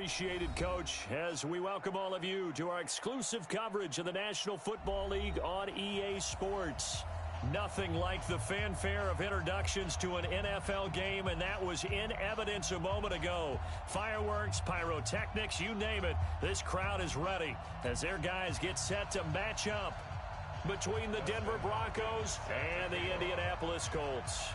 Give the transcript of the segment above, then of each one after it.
appreciated, Coach, as we welcome all of you to our exclusive coverage of the National Football League on EA Sports. Nothing like the fanfare of introductions to an NFL game, and that was in evidence a moment ago. Fireworks, pyrotechnics, you name it. This crowd is ready as their guys get set to match up between the Denver Broncos and the Indianapolis Colts.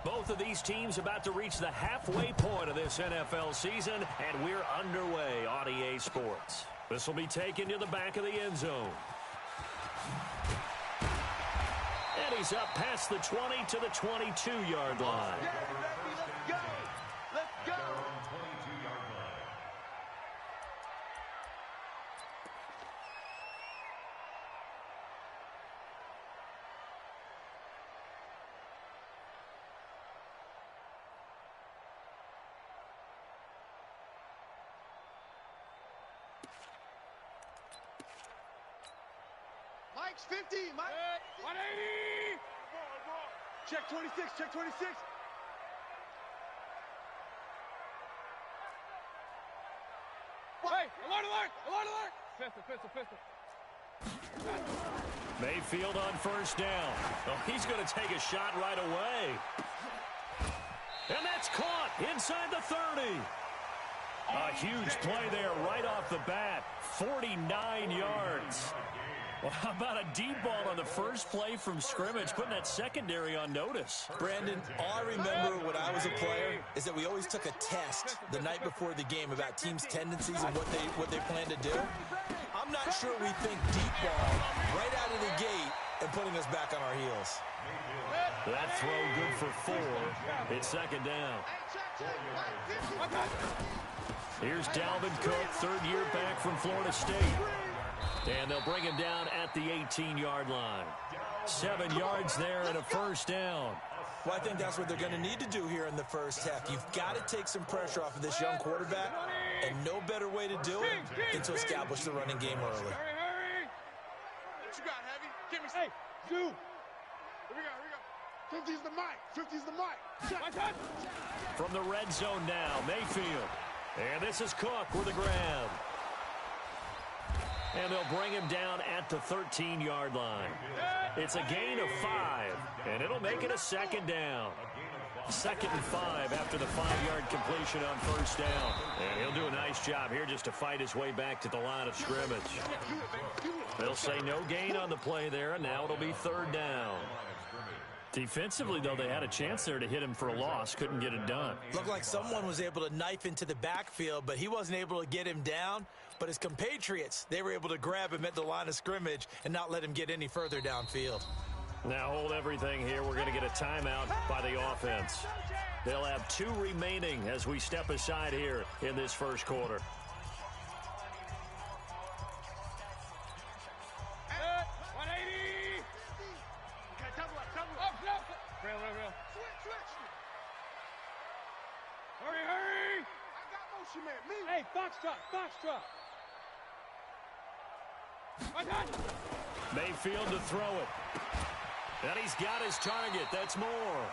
Both of these teams about to reach the halfway point of this NFL season, and we're underway on EA Sports. This will be taken to the back of the end zone. And he's up past the 20 to the 22-yard line. Mike's 50, Mike. 180. Check 26, check 26. Hey, alert, alert, alert, alert. Pistol. Mayfield on first down. Oh, he's going to take a shot right away. And that's caught inside the 30. A huge play there right off the bat. 49 yards. Well, how about a deep ball on the first play from scrimmage, putting that secondary on notice? Brandon, all I remember when I was a player is that we always took a test the night before the game about teams' tendencies and what they plan to do. I'm not sure we think deep ball right out of the gate and putting us back on our heels. That throw good for 4. It's second down. Here's Dalvin Cook, third year back from Florida State. And they'll bring him down at the 18-yard line. 7 yards there and a first down. Well, I think that's what they're going to need to do here in the first half. You've got to take some pressure off of this young quarterback, and no better way to do it than to establish the running game early. Hurry. What you got, Heavy? Give me some. Hey, you. Here we go. 50's the mic. 50's the mic. My touch. From the red zone now, Mayfield. And this is Cook with a grab. And they'll bring him down at the 13-yard line. It's a gain of 5, and it'll make it a second down. 2nd and 5 after the 5-yard completion on first down. And he'll do a nice job here just to fight his way back to the line of scrimmage. They'll say no gain on the play there, and now it'll be 3rd down. Defensively, though, they had a chance there to hit him for a loss. Couldn't get it done. Looked like someone was able to knife into the backfield, but he wasn't able to get him down. But his compatriots, they were able to grab him at the line of scrimmage and not let him get any further downfield. Now hold everything here. We're going to get a timeout by the offense. They'll have 2 remaining as we step aside here in this first quarter. Real. Switch. Hurry. I got motion, man. Me. Hey, Foxtrot. My touch. Mayfield to throw it. And he's got his target. That's more.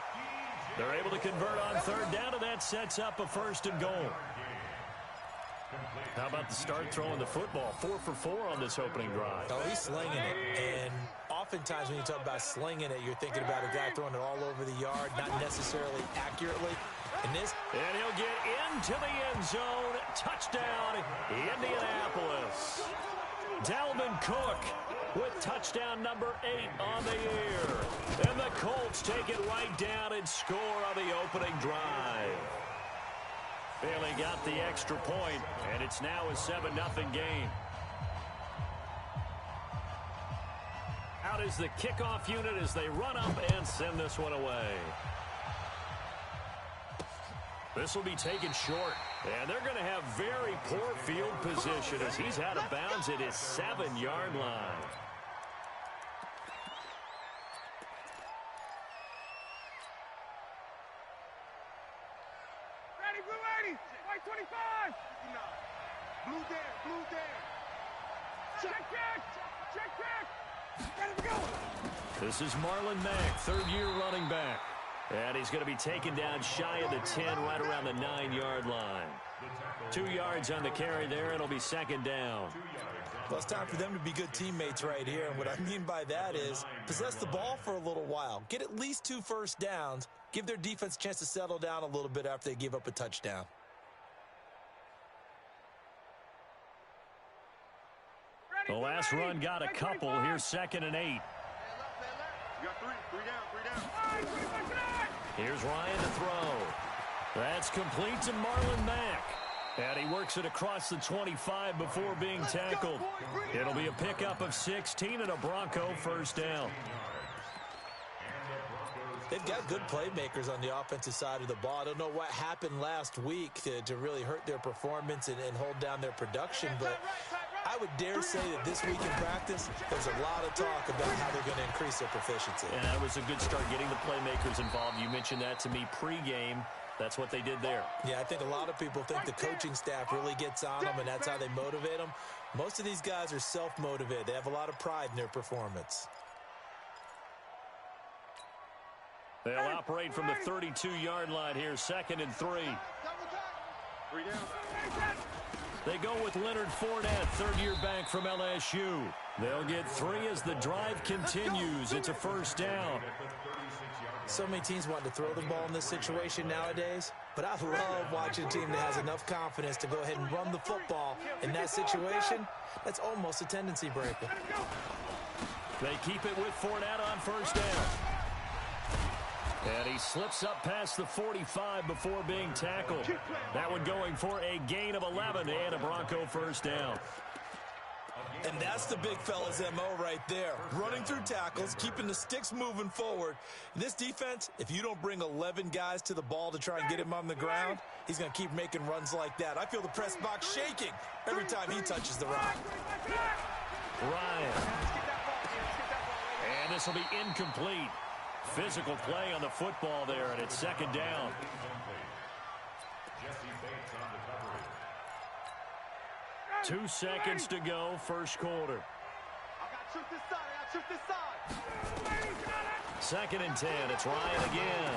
They're able to convert on 3rd down, and that sets up a 1st and goal. How about the start throwing the football? 4 for 4 on this opening drive. Oh, he's slinging it. And oftentimes when you talk about slinging it, you're thinking about a guy throwing it all over the yard, not necessarily accurately. And he'll get into the end zone. Touchdown, Indianapolis. Dalvin Cook with touchdown number 8 on the year. And the Colts take it right down and score on the opening drive. Bailey got the extra point, and it's now a 7-0 game. Out is the kickoff unit as they run up and send this one away. This will be taken short, and they're going to have very poor field position as he's out of bounds at his 7-yard line. Ready, blue 80. White 25. Blue down. Check. Ready to go. This is Marlon Mack, third-year running back. And he's going to be taken down shy of the 10, right around the 9-yard line. 2 yards on the carry there. It'll be second down. Well, it's time for them to be good teammates right here. And what I mean by that is possess the ball for a little while. Get at least 2 first downs. Give their defense a chance to settle down a little bit after they give up a touchdown. The last run got a couple. Here's 2nd and 8. You got three down. Here's Ryan to throw. That's complete to Marlon Mack. And he works it across the 25 before being tackled. It'll be a pickup of 16 and a Bronco first down. They've got good playmakers on the offensive side of the ball. I don't know what happened last week to really hurt their performance and hold down their production, but I would dare say that this week in practice, there's a lot of talk about how they're going to increase their proficiency. And that was a good start getting the playmakers involved. You mentioned that to me pregame. That's what they did there. Yeah, I think a lot of people think the coaching staff really gets on them, and that's how they motivate them. Most of these guys are self-motivated. They have a lot of pride in their performance. They'll operate from the 32-yard line here, 2nd and 3. 3 down. They go with Leonard Fournette, third-year back from LSU. They'll get 3 as the drive continues. It's a first down. So many teams want to throw the ball in this situation nowadays, but I love watching a team that has enough confidence to go ahead and run the football. In that situation, that's almost a tendency breaker. They keep it with Fournette on first down. And he slips up past the 45 before being tackled. That one going for a gain of 11 and a Bronco first down. And that's the big fella's MO right there. Running through tackles, keeping the sticks moving forward. This defense, if you don't bring 11 guys to the ball to try and get him on the ground, he's going to keep making runs like that. I feel the press box shaking every time he touches the rock. Ryan. And this will be incomplete. Physical play on the football there, and it's 2nd down. Two seconds to go, first quarter. I got shoot this side. 2nd and 10. It's Ryan again.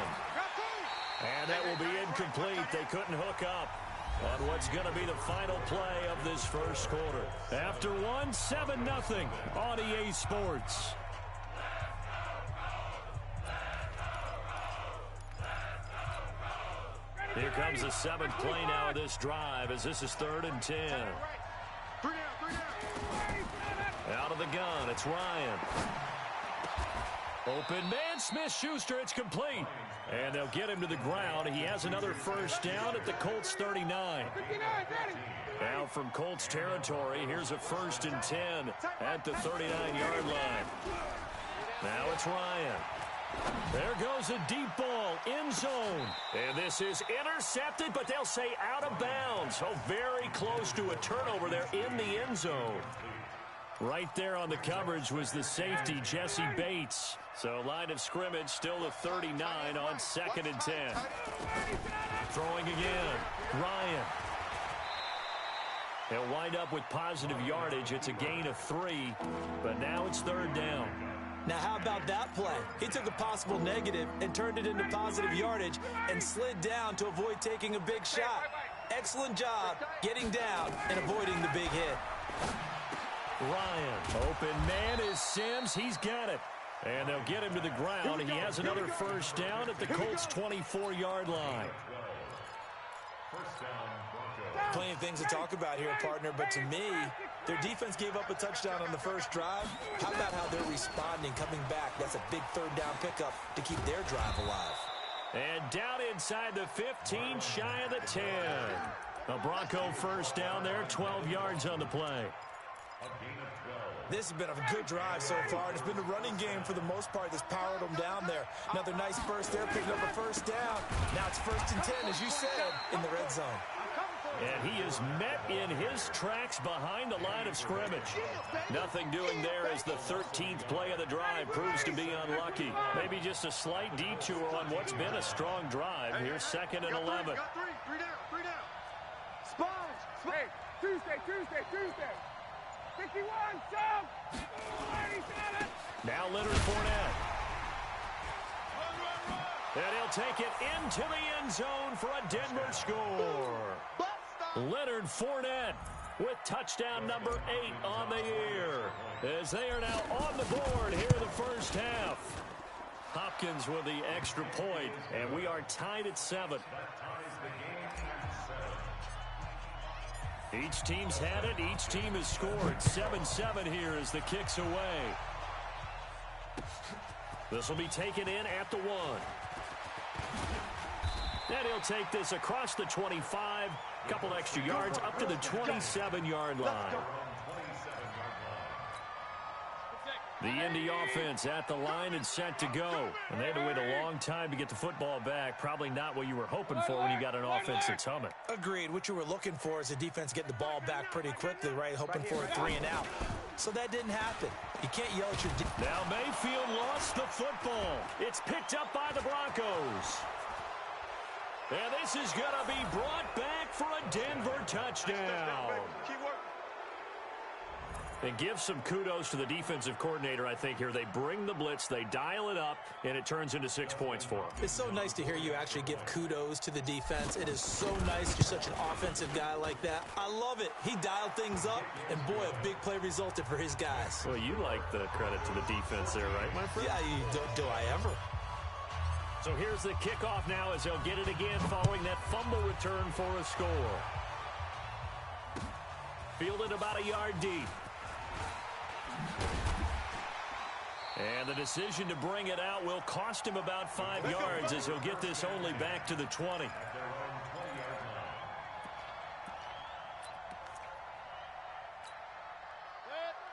And that will be incomplete. They couldn't hook up on what's going to be the final play of this first quarter. After one, 7-0 on EA Sports. Here comes the 7th play now of this drive as this is 3rd and 10. 3 down. Out of the gun, it's Ryan. Open man, Smith-Schuster, it's complete. And they'll get him to the ground. He has another first down at the Colts 39. Now from Colts territory, here's a 1st and 10 at the 39-yard line. Now it's Ryan. There goes a deep ball, end zone. And this is intercepted, but they'll say out of bounds. So very close to a turnover there in the end zone. Right there on the coverage was the safety, Jesse Bates. So line of scrimmage still the 39 on 2nd and 10. Throwing again, Ryan. He'll wind up with positive yardage. It's a gain of 3, but now it's 3rd down. Now, how about that play? He took a possible negative and turned it into positive yardage and slid down to avoid taking a big shot. Excellent job getting down and avoiding the big hit. Ryan, open man is Sims. He's got it. And they'll get him to the ground. He has another first down at the Colts' 24-yard line. Plenty of things to talk about here, partner, but to me, their defense gave up a touchdown on the first drive. How about how they're responding, coming back? That's a big 3rd down pickup to keep their drive alive. And down inside the 15, shy of the 10. A Bronco first down there, 12 yards on the play. This has been a good drive so far. It's been the running game for the most part that's powered them down there. Another nice burst there, picking up a first down. Now it's 1st and 10, as you said, in the red zone. And he is met in his tracks behind the line of scrimmage. Nothing doing there as the 13th play of the drive proves to be unlucky. Maybe just a slight detour on what's been a strong drive. Here's 2nd and 11. 3 down. Sponge. Hey, Tuesday. 51, jump! Oh, he's got it! Now Leonard Fournette. And he'll take it into the end zone for a Denver score. Leonard Fournette with touchdown number 8 on the year, as they are now on the board here in the first half. Hopkins with the extra point, and we are tied at 7. Each team's had it. Each team has scored. 7-7 here as the kick's away. This will be taken in at the 1. And he'll take this across the 25. Couple extra yards up to the 27-yard line. The Indy offense at the line and set to go. And they had to wait a long time to get the football back. Probably not what you were hoping for when you got an offense that's humming. Agreed. What you were looking for is a defense getting the ball back pretty quickly, right? Hoping for a 3 and out. So that didn't happen. You can't yell at your Now Mayfield lost the football. It's picked up by the Broncos. And this is going to be brought back for a Denver touchdown. And give some kudos to the defensive coordinator, I think, here. They bring the blitz, they dial it up, and it turns into 6 points for them. It's so nice to hear you actually give kudos to the defense. It is so nice. You're such an offensive guy like that. I love it. He dialed things up, and boy, a big play resulted for his guys. Well, you like the credit to the defense there, right, my friend? Yeah, do I ever? So here's the kickoff now as they'll get it again following that fumble return for a score. Fielded about a yard deep. And the decision to bring it out will cost him about 5 yards as he'll get this only back to the 20.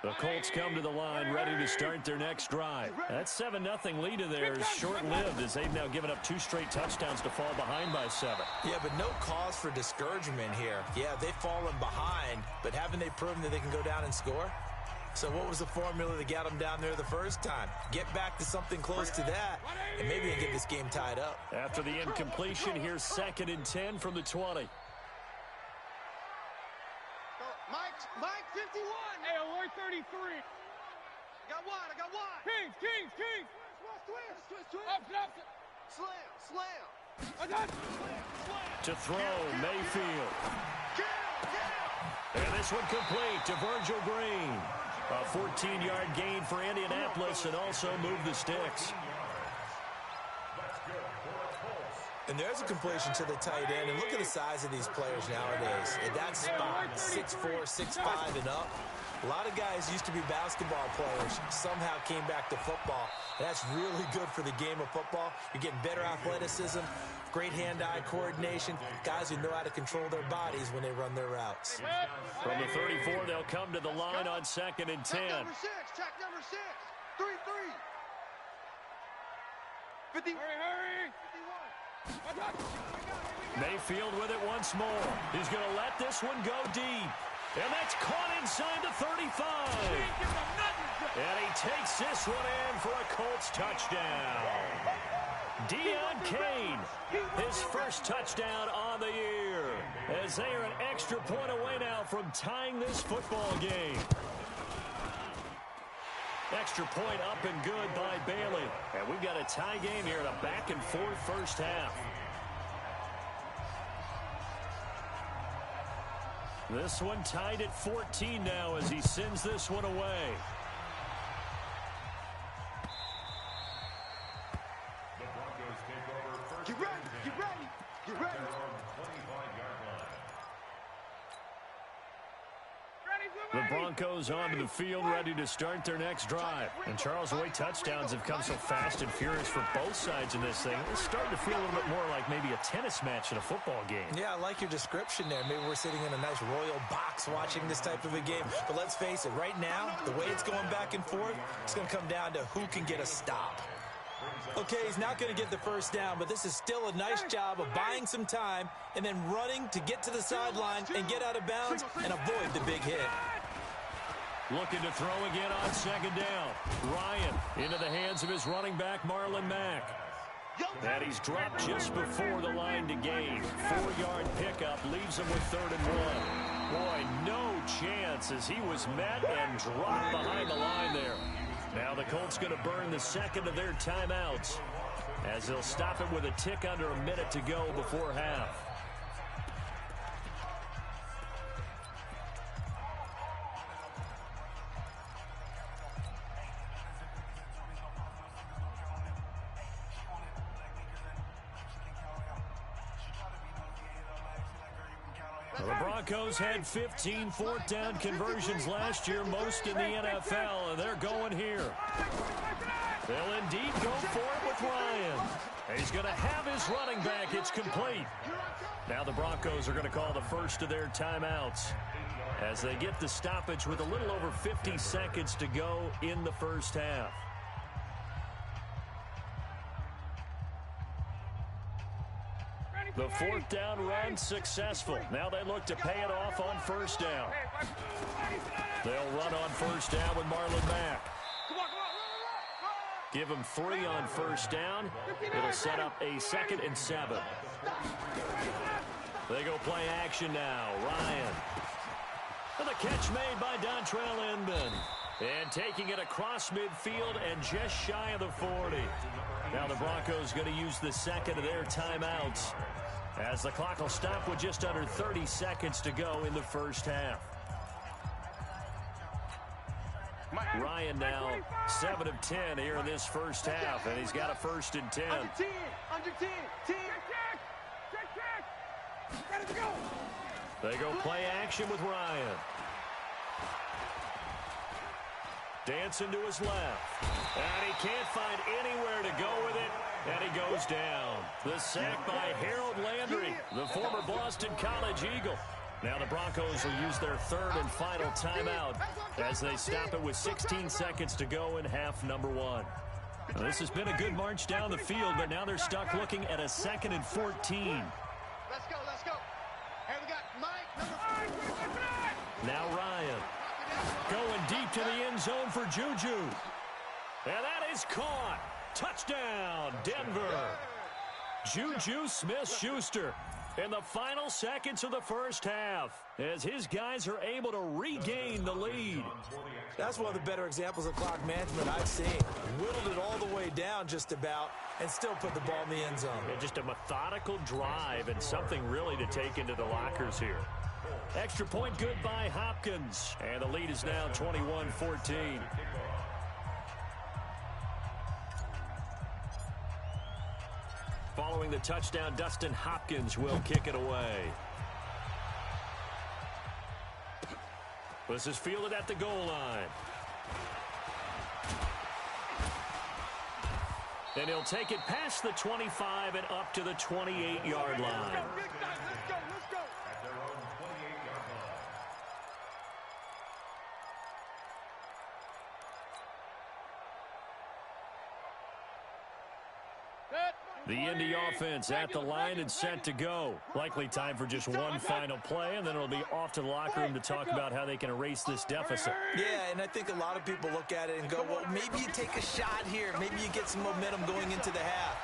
The Colts come to the line ready to start their next drive. That 7-0 lead of theirs short-lived as they've now given up 2 straight touchdowns to fall behind by 7. Yeah, but no cause for discouragement here. Yeah, they've fallen behind, but haven't they proven that they can go down and score? So what was the formula that got them down there the first time? Get back to something close to that, and maybe get this game tied up. After the incompletion, here's 2nd and 10 from the 20. Mike, 51. Hey, alert 33. I got wide. Kings. Twist. Up. Slam. I got To throw, Mayfield. And this one complete to Virgil Green. A 14-yard gain for Indianapolis and also move the sticks. And there's a completion to the tight end. And look at the size of these players nowadays. At that spot, 6'4", 6'5", and up. A lot of guys used to be basketball players, somehow came back to football. And that's really good for the game of football. You're getting better athleticism, great hand-eye coordination, guys who know how to control their bodies when they run their routes. From the 34, they'll come to the line on 2nd and 10. Check number 6. 3-3. 50. Hurry. 51. Mayfield with it once more. He's going to let this one go deep. And that's caught inside the 35. And he takes this one in for a Colts touchdown. Deon Cain, his first touchdown on the year, as they are an extra point away now from tying this football game. Extra point up and good by Bailey. And we've got a tie game here in a back-and-forth first half. This one tied at 14 now as he sends this one away. Get ready. The Broncos onto the field ready to start their next drive. And Charles, the way touchdowns have come so fast and furious for both sides in this thing, it's starting to feel a little bit more like maybe a tennis match in a football game. Yeah, I like your description there. Maybe we're sitting in a nice royal box watching this type of a game. But let's face it, right now, the way it's going back and forth, it's going to come down to who can get a stop. Okay, he's not going to get the first down, but this is still a nice job of buying some time and then running to get to the sideline and get out of bounds and avoid the big hit. Looking to throw again on 2nd down. Ryan into the hands of his running back, Marlon Mack. And he's dropped just before the line to gain. 4-yard pickup leaves him with 3rd and 1. Boy, no chance as he was met and dropped behind the line there. Now the Colts going to burn the second of their timeouts as they'll stop it with a tick under a minute to go before half. The Broncos had 15 fourth down conversions last year, most in the NFL, and they're going here. They'll indeed go for it with Ryan. He's going to have his running back. It's complete. Now the Broncos are going to call the first of their timeouts as they get the stoppage with a little over 50 seconds to go in the first half. The fourth down run successful. Now they look to pay it off on first down. They'll run on first down with Marlon Mack. Give him 3 on first down. It'll set up a 2nd and 7. They go play action now. Ryan. And the catch made by Dontrell Inman. And taking it across midfield and just shy of the 40. Now the Broncos going to use the second of their timeouts as the clock will stop with just under 30 seconds to go in the first half. Ryan now 7 of 10 here in this first half, and he's got a 1st and 10. Under 10, 10. Check. Go. They go play action with Ryan. Dancing to his left. And he can't find anywhere to go with it. And he goes down. The sack by Harold Landry, the former Boston College Eagle. Now the Broncos will use their 3rd and final timeout as they stop it with 16 seconds to go in half number 1. Now, this has been a good march down the field, but now they're stuck looking at a 2nd and 14. Let's go. Hey, we got Mike, number 4. Now Ryan going deep to the end zone for Juju. And that is caught. Touchdown, Denver. Juju Smith-Schuster in the final seconds of the first half as his guys are able to regain the lead. That's one of the better examples of clock management I've seen. Whittled it all the way down just about and still put the ball in the end zone. Yeah, just a methodical drive and something really to take into the lockers here. Extra point good by Hopkins. And the lead is now 21-14. Following the touchdown, Dustin Hopkins will kick it away. This is fielded at the goal line. And he'll take it past the 25 and up to the 28-yard line. Let's go. The Indy offense at the line and set to go. Likely time for just one final play, and then it'll be off to the locker room to talk about how they can erase this deficit. Yeah, and I think a lot of people look at it and go, well, maybe you take a shot here. Maybe you get some momentum going into the half.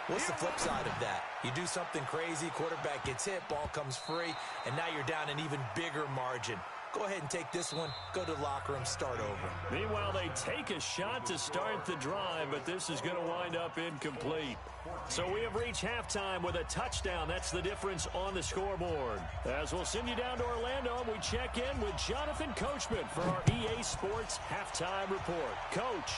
What's the flip side of that? You do something crazy, quarterback gets hit, ball comes free, and now you're down an even bigger margin. Go ahead and take this one, go to the locker room, start over. Meanwhile, they take a shot to start the drive, but this is going to wind up incomplete. So we have reached halftime with a touchdown. That's the difference on the scoreboard. As we'll send you down to Orlando, we check in with Jonathan Coachman for our EA Sports Halftime Report. Coach.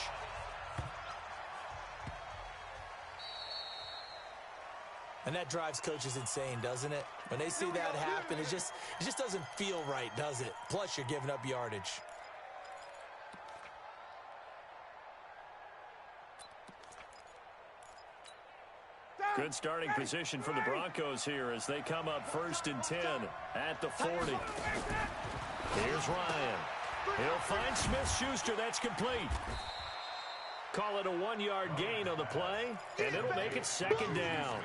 And that drives coaches insane, doesn't it? When they see that happen, it just doesn't feel right, does it? Plus, you're giving up yardage. Good starting position for the Broncos here as they come up 1st and 10 at the 40. Here's Ryan. He'll find Smith-Schuster. That's complete. Call it a 1-yard gain on the play, and it'll make it 2nd down.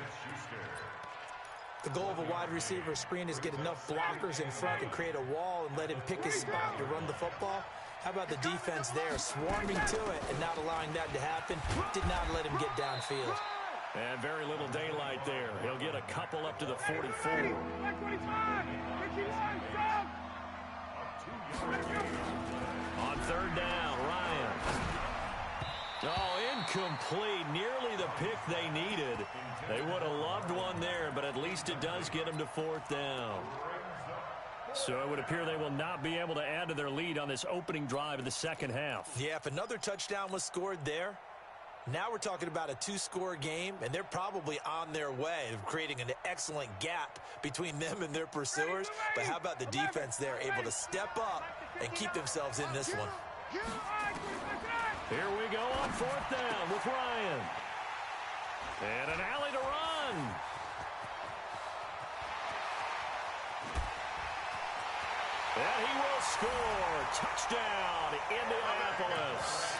The goal of a wide receiver screen is get enough blockers in front to create a wall and let him pick his spot to run the football. How about the defense there, swarming to it and not allowing that to happen? Did not let him get downfield. And very little daylight there. He'll get a couple up to the 44. On 3rd down, Ryan. Oh, incomplete. Nearly the pick they needed. They would have loved one there, but at least it does get them to 4th down. So it would appear they will not be able to add to their lead on this opening drive of the second half. Yeah, if another touchdown was scored there, now we're talking about a 2-score game, and they're probably on their way of creating an excellent gap between them and their pursuers. But how about the defense there, able to step up and keep themselves in this one? Here we go on 4th down with Ryan. And an alley to run. And he will score. Touchdown, Indianapolis.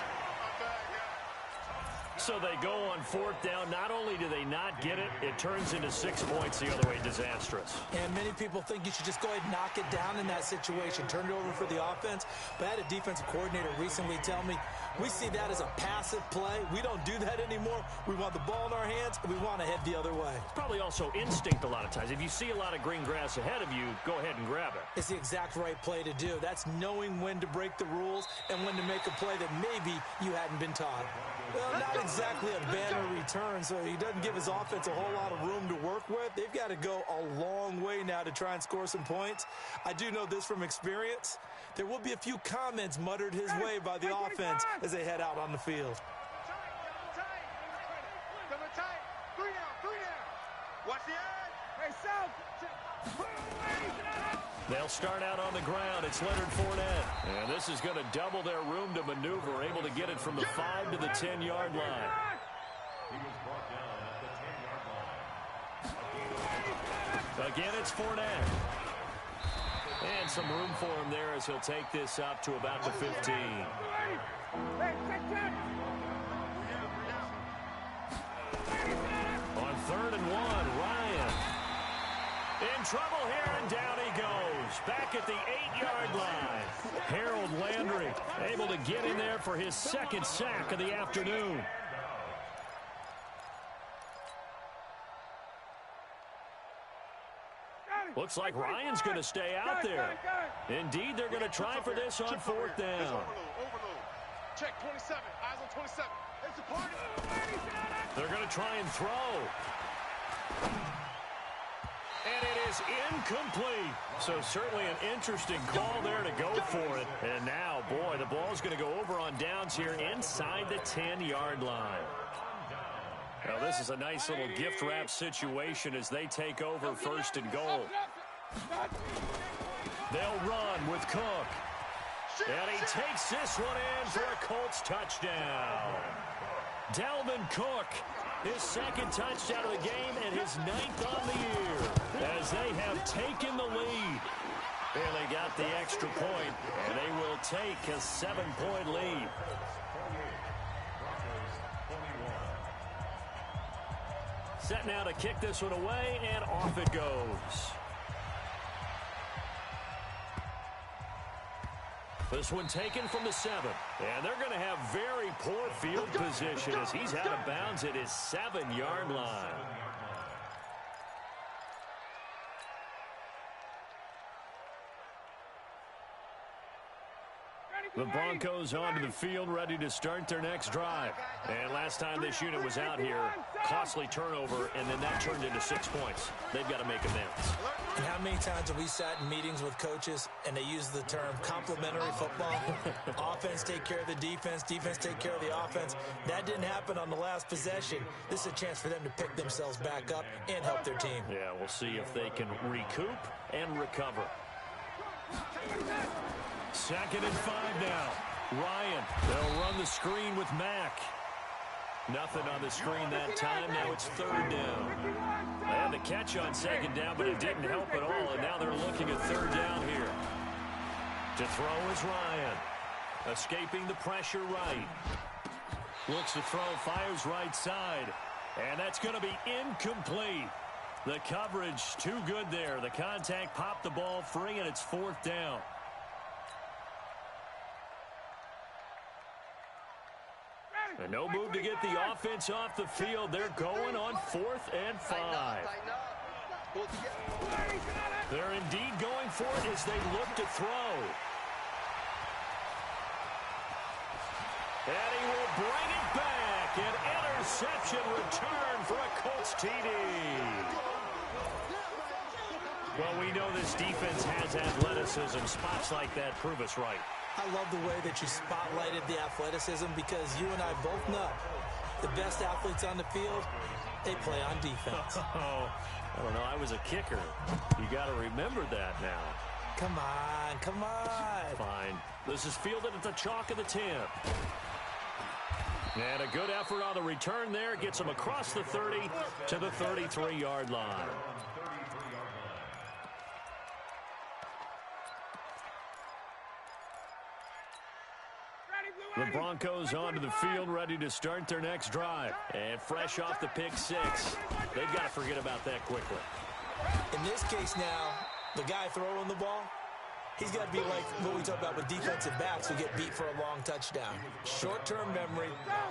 So they go on 4th down. Not only do they not get it, it turns into 6 points the other way. Disastrous. And many people think you should just go ahead and knock it down in that situation. Turn it over for the offense. But I had a defensive coordinator recently tell me, we see that as a passive play. We don't do that anymore. We want the ball in our hands, and we want to head the other way. It's probably also instinct a lot of times. If you see a lot of green grass ahead of you, go ahead and grab it. It's the exact right play to do. That's knowing when to break the rules and when to make a play that maybe you hadn't been taught. Well, not exactly a banner return, so he doesn't give his offense a whole lot of room to work with. They've got to go a long way now to try and score some points. I do know this from experience. There will be a few comments muttered his way by the offense as they head out on the field. Watch the edge. Hey, South. They'll start out on the ground. It's Leonard Fournette. And this is going to double their room to maneuver, able to get it from the 5 to the 10-yard line. Again, it's Fournette. And some room for him there as he'll take this up to about the 15. On 3rd and 1, Ryan. In trouble here, and down he goes. Back at the 8-yard line. Harold Landry able to get in there for his 2nd sack of the afternoon. Looks like Ryan's going to stay out there. Indeed, they're going to try for this on 4th down. Check 27. Eyes on 27. It's a party. They're going to try and throw. And it is incomplete. So certainly an interesting call there to go for it. And now, boy, the ball's going to go over on downs here inside the 10-yard line. Now, this is a nice little gift wrap situation as they take over 1st and goal. They'll run with Cook. And he takes this one in for a Colts touchdown. Dalvin Cook, his 2nd touchdown of the game and his 9th on the year as they have taken the lead. And they got the extra point, and they will take a 7-point lead. Set now to kick this one away, and off it goes. This one taken from the 7. And they're going to have very poor field position as he's out of bounds at his 7-yard line. The Broncos onto the field, ready to start their next drive. And last time this unit was out here, costly turnover, and then that turned into 6 points. They've got to make amends. And how many times have we sat in meetings with coaches and they use the term complementary football? Offense take care of the defense, defense take care of the offense. That didn't happen on the last possession. This is a chance for them to pick themselves back up and help their team. Yeah, we'll see if they can recoup and recover. 2nd and 5 now. Ryan, they'll run the screen with Mack. Nothing on the screen that time. Now it's 3rd down. They had the catch on 2nd down, but it didn't help at all, and now they're looking at 3rd down here. To throw is Ryan. Escaping the pressure right. Looks to throw, fires right side. And that's going to be incomplete. The coverage too good there. The contact popped the ball free, and it's 4th down. And no move to get the offense off the field. They're going on 4th and 5. They're indeed going for it as they look to throw. And he will bring it interception return for a Colts TD. Well, we know this defense has athleticism. Spots like that prove us right. I love the way that you spotlighted the athleticism because you and I both know the best athletes on the field, they play on defense. Oh, I don't know. I was a kicker. You got to remember that now. Come on, come on. Fine. This is fielded at the chalk of the 10. And a good effort on the return there. Gets him across the 30 to the 33-yard line. The Broncos onto the field, ready to start their next drive. And fresh off the pick six, they've got to forget about that quickly. In this case now, the guy throwing the ball, he's got to be like what we talk about with defensive backs who get beat for a long touchdown. Short-term memory,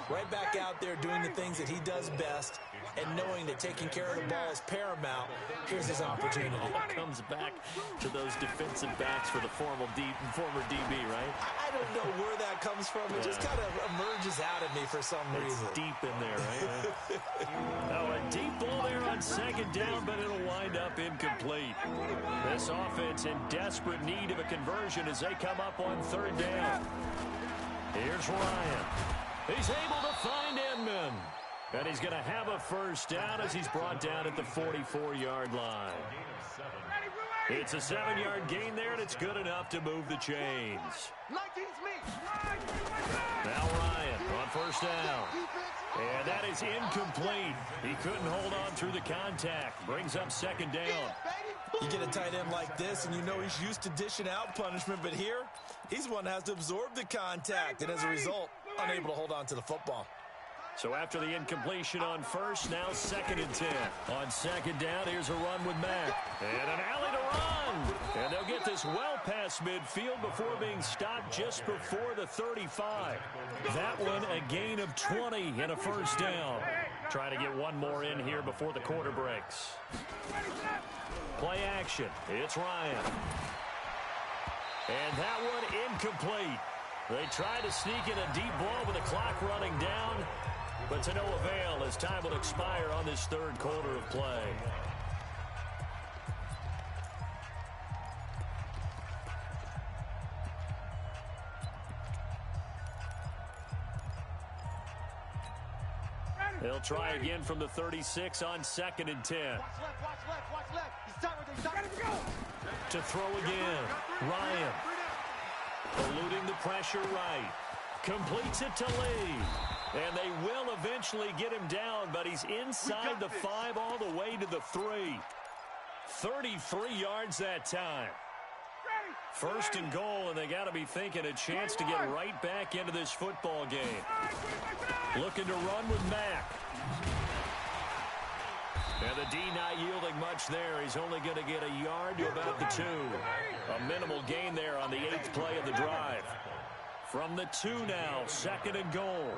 right back out there doing the things that he does best, and knowing that taking care of the ball is paramount. Here's his opportunity. Comes back to those defensive backs for the former DB, right? I don't know where that comes from. It just kind of emerges out of me for some reason. It's deep in there, right? Oh, a deep ball there on second down, but it'll wind up incomplete. This offense in desperate need of a conversion as they come up on third down. Here's Ryan. He's able to find Inman. And he's going to have a first down as he's brought down at the 44-yard line. It's a 7-yard gain there, and it's good enough to move the chains. Now Ryan on first down. And that is incomplete. He couldn't hold on through the contact. Brings up second down. You get a tight end like this, and you know he's used to dishing out punishment, but here, he's the one that has to absorb the contact, and as a result, unable to hold on to the football. So after the incompletion on first, now 2nd and 10. On second down, here's a run with Mack. And an alley to run. And they'll get this well past midfield before being stopped just before the 35. That one a gain of 20 and a first down. Trying to get one more in here before the quarter breaks. Play action. It's Ryan. And that one incomplete. They try to sneak in a deep ball with the clock running down. But to no avail as time will expire on this third quarter of play. They'll try again from the 36 on 2nd and 10. Watch left. He's tight. To throw again. Ryan. Eluding the pressure right. Completes it to Lee. And they will eventually get him down, but he's inside the 5 all the way to the 3. 33 yards that time. First and goal, and they got to be thinking a chance to get right back into this football game. Looking to run with Mack. And the D not yielding much there. He's only going to get a yard to about the 2. A minimal gain there on the 8th play of the drive. From the 2 now, 2nd and goal.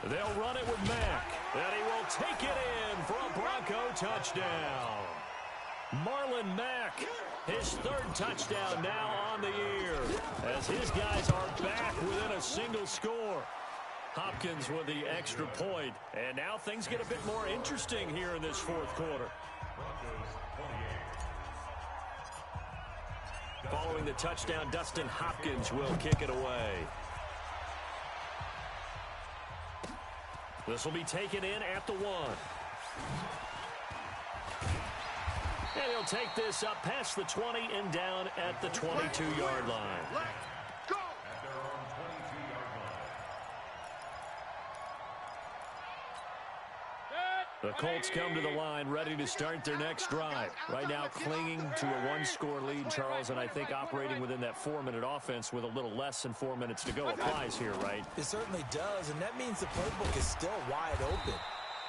They'll run it with Mack. And he will take it in for a Bronco touchdown. Marlon Mack, his 3rd touchdown now on the year, as his guys are back within a single score. Hopkins with the extra point, and now things get a bit more interesting here in this 4th quarter. Following the touchdown, Dustin Hopkins will kick it away. This will be taken in at the 1. And he'll take this up past the 20 and down at the 22-yard line. The Colts come to the line ready to start their next drive. Right now clinging to a 1-score lead, Charles, and I think operating within that 4-minute offense with a little less than 4 minutes to go applies here, right? It certainly does, and that means the playbook is still wide open.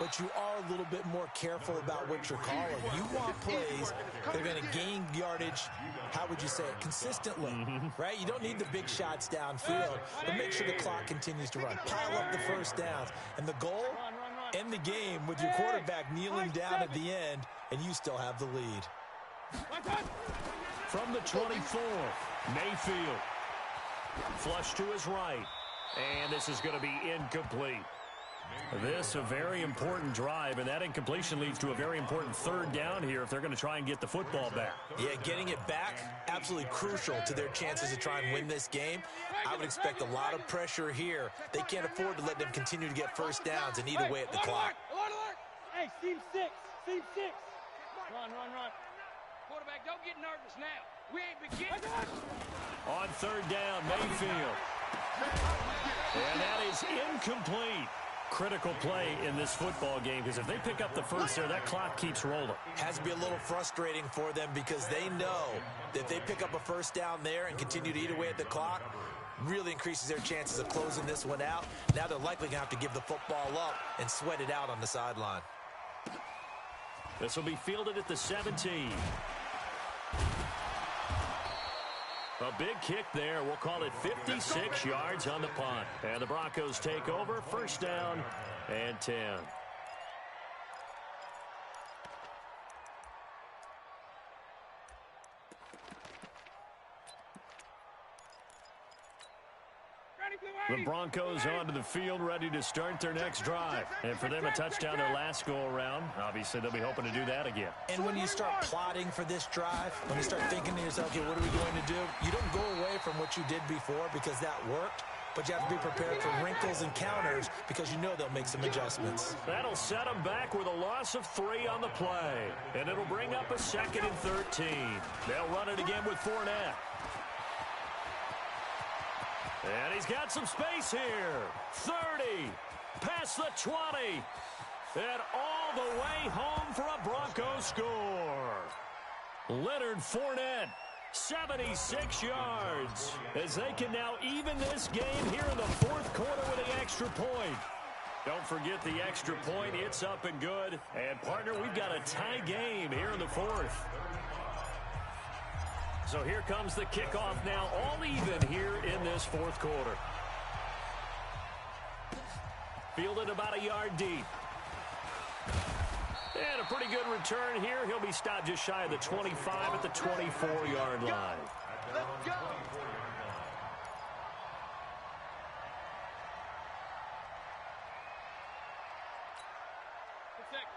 But you are a little bit more careful about what you're calling. You want plays that are going to gain yardage, how would you say it, consistently, right? You don't need the big shots downfield, but make sure the clock continues to run. Pile up the first downs. And the goal, end the game with your quarterback kneeling down at the end, and you still have the lead. From the 24, Mayfield. Flush to his right. And this is going to be incomplete. This a very important drive, and that incompletion leads to a very important third down here if they're going to try and get the football back. Yeah, getting it back, absolutely crucial to their chances to try and win this game. I would expect a lot of pressure here. They can't afford to let them continue to get first downs and eat away at the clock. Hey, seam six. Seam six. Run. Quarterback, don't get nervous now. We ain't beginning. On third down, Mayfield. And that is incomplete. Critical play in this football game, because if they pick up the first there, that clock keeps rolling. Has to be a little frustrating for them because they know that if they pick up a first down there and continue to eat away at the clock, really increases their chances of closing this one out. Now they're likely going to have to give the football up and sweat it out on the sideline. This will be fielded at the 17. A big kick there. We'll call it 56 yards on the punt. And the Broncos take over. First down and 10. The Broncos onto the field, ready to start their next drive. And for them, a touchdown their last go-around. Obviously, they'll be hoping to do that again. And when you start plotting for this drive, when you start thinking to yourself, okay, what are we going to do? You don't go away from what you did before because that worked, but you have to be prepared for wrinkles and counters because you know they'll make some adjustments. That'll set them back with a loss of 3 on the play. And it'll bring up a 2nd and 13. They'll run it again with Fournette. And he's got some space here. 30, past the 20, and all the way home for a Broncos score. Leonard Fournette, 76 yards, as they can now even this game here in the fourth quarter with an extra point. Don't forget the extra point. It's up and good. And, partner, we've got a tie game here in the fourth. So here comes the kickoff now, all even here in this fourth quarter. Fielded about a yard deep. And a pretty good return here. He'll be stopped just shy of the 25 at the 24-yard line. Let's go.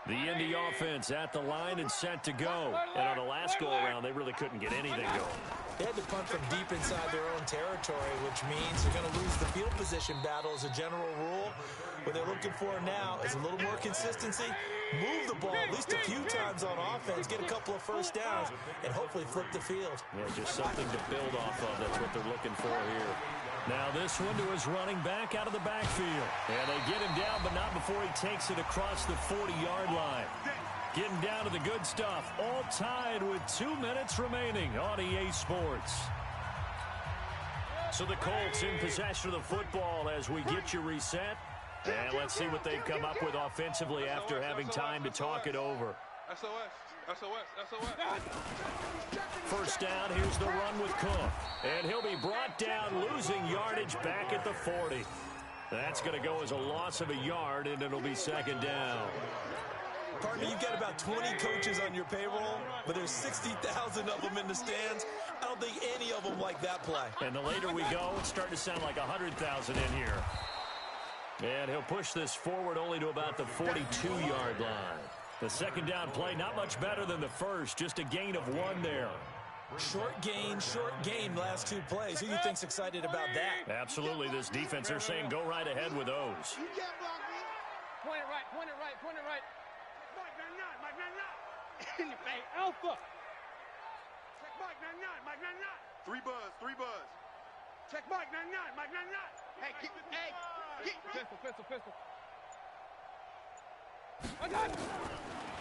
The Indy offense at the line and set to go. And on the last go-around, they really couldn't get anything going. They had to punt from deep inside their own territory, which means they're going to lose the field position battle as a general rule. What they're looking for now is a little more consistency, move the ball at least a few times on offense, get a couple of first downs, and hopefully flip the field. Yeah, just something to build off of. That's what they're looking for here. Now this one to his running back out of the backfield. And they get him down, but not before he takes it across the 40-yard line. Getting down to the good stuff. All tied with 2 minutes remaining on EA Sports. So the Colts in possession of the football as we get you reset. And let's see what they've come up with offensively after having time to talk it over. First down, here's the run with Cook. And he'll be brought down, losing yardage back at the 40. That's going to go as a loss of a yard, and it'll be second down. Partner, you've got about 20 coaches on your payroll, but there's 60,000 of them in the stands. I don't think any of them like that play. And the later we go, it's starting to sound like 100,000 in here. And he'll push this forward only to about the 42-yard line. The second down play, not much better than the first, just a gain of 1 there. Short gain last 2 plays. Who do you think's excited about that? Absolutely. This defense, they're saying go right ahead with those. You can't block me. Point it right. Mike 99. In your face. Alpha. Check Mike 99. Mike 99. 3 buzz. Check Mike 99. Mike 99. Hey, keep. Pistol. I got it.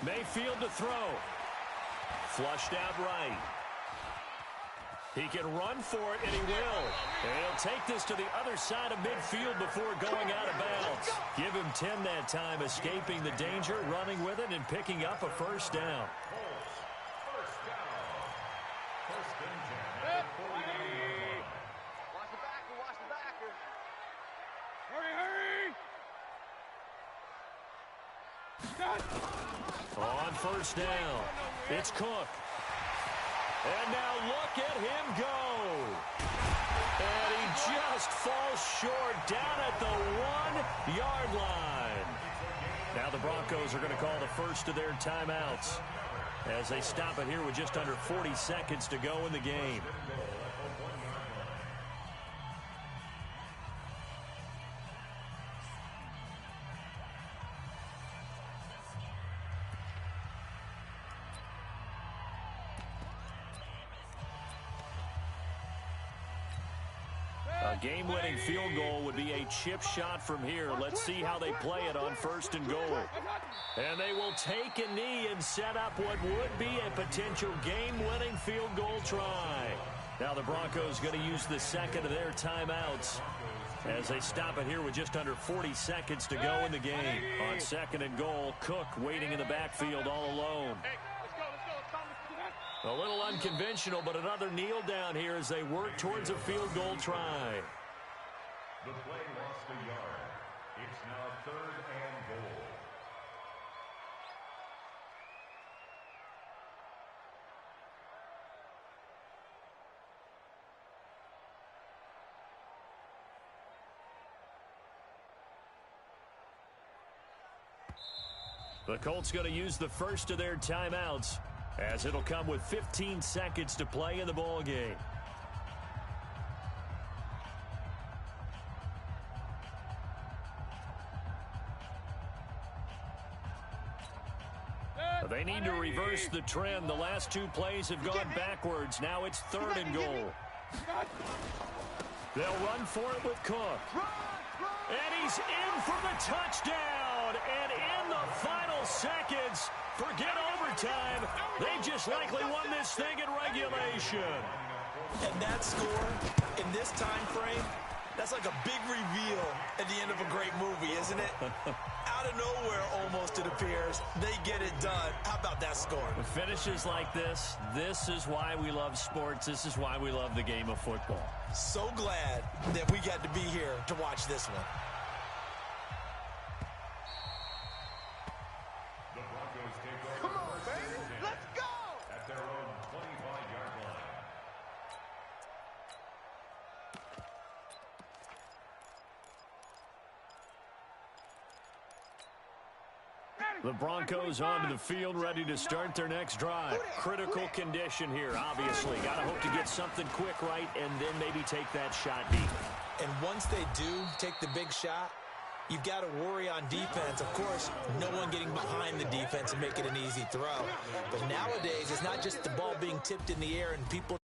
Mayfield to throw. Flushed out right. He can run for it, and he will. And he'll take this to the other side of midfield before going out of bounds. Give him 10 that time, escaping the danger, running with it, and picking up a first down. Watch the backer. Hurry. On first down, it's Cook. And now look at him go. And he just falls short down at the 1-yard line. Now the Broncos are going to call the first of their timeouts as they stop it here with just under 40 seconds to go in the game. A game-winning field goal would be a chip shot from here. Let's see how they play it on 1st and goal. And they will take a knee and set up what would be a potential game-winning field goal try. Now the Broncos going to use the second of their timeouts as they stop it here with just under 40 seconds to go in the game. On 2nd and goal, Cook waiting in the backfield all alone. A little unconventional, but another kneel down here as they work towards a field goal try. The play lost a yard. It's now 3rd and goal. The Colts going to use the first of their timeouts, as it'll come with 15 seconds to play in the ball game. They need to reverse the trend. The last 2 plays have gone backwards. Now it's 3rd and goal. They'll run for it with Cook. And he's in for the touchdown. And in the final seconds, forget overtime, they just likely won this thing in regulation. And that score in this time frame, that's like a big reveal at the end of a great movie, isn't it? Out of nowhere, almost, it appears, they get it done. How about that score? The finishes like this is why we love sports. This is why we love the game of football. So glad that we got to be here to watch this one. The Broncos take over. Come on, baby. Let's go. At their own 25-yard line. The Broncos onto the field, ready to start their next drive. Critical condition here, obviously. Got to hope to get something quick right and then maybe take that shot deep. And once they do take the big shot, you've got to worry on defense. Of course, no one getting behind the defense and make it an easy throw. But nowadays, it's not just the ball being tipped in the air and people